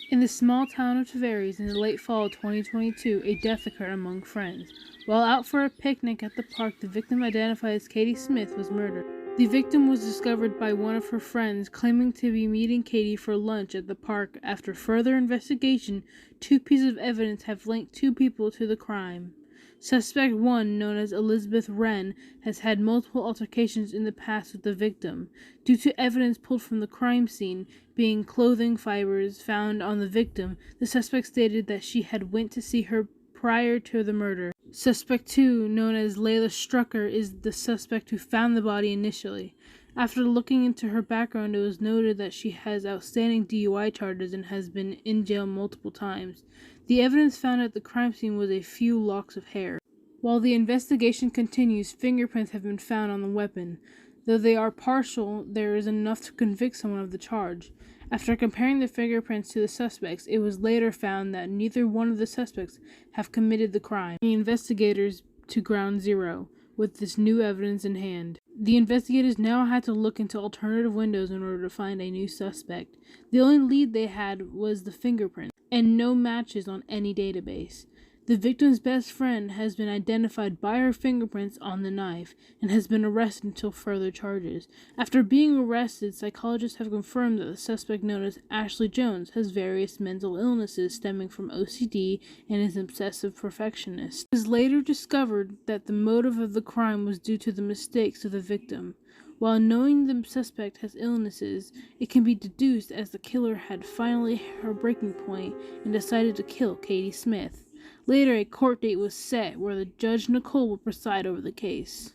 In the small town of Tavares in the late fall of 2022, a death occurred among friends. While out for a picnic at the park, the victim, identified as Katie Smith, was murdered. The victim was discovered by one of her friends, claiming to be meeting Katie for lunch at the park. After further investigation, two pieces of evidence have linked two people to the crime. Suspect 1, known as Elizabeth Wren, has had multiple altercations in the past with the victim. Due to evidence pulled from the crime scene, being clothing fibers found on the victim, the suspect stated that she had went to see her prior to the murder. Suspect 2, known as Layla Strucker, is the suspect who found the body initially. After looking into her background, it was noted that she has outstanding DUI charges and has been in jail multiple times. The evidence found at the crime scene was a few locks of hair. While the investigation continues, fingerprints have been found on the weapon. Though they are partial, there is enough to convict someone of the charge. After comparing the fingerprints to the suspects, it was later found that neither one of the suspects have committed the crime. The investigators to ground zero with this new evidence in hand. The investigators now had to look into alternative windows in order to find a new suspect. The only lead they had was the fingerprint, and no matches on any database. The victim's best friend has been identified by her fingerprints on the knife and has been arrested until further charges. After being arrested, psychologists have confirmed that the suspect, known as Ashley Jones, has various mental illnesses stemming from OCD and is an obsessive perfectionist. It was later discovered that the motive of the crime was due to the mistakes of the victim. While knowing the suspect has illnesses, it can be deduced as the killer had finally hit her breaking point and decided to kill Katie Smith. Later, a court date was set where the Judge Nicole will preside over the case.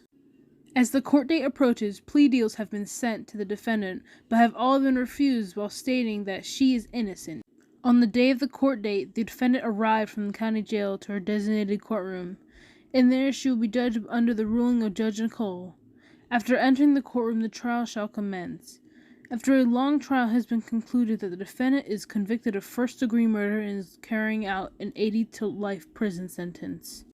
As the court date approaches, plea deals have been sent to the defendant, but have all been refused while stating that she is innocent. On the day of the court date, the defendant arrived from the county jail to her designated courtroom. In there, she will be judged under the ruling of Judge Nicole. After entering the courtroom, the trial shall commence. After a long trial, it has been concluded that the defendant is convicted of first-degree murder and is carrying out an 80 to life prison sentence.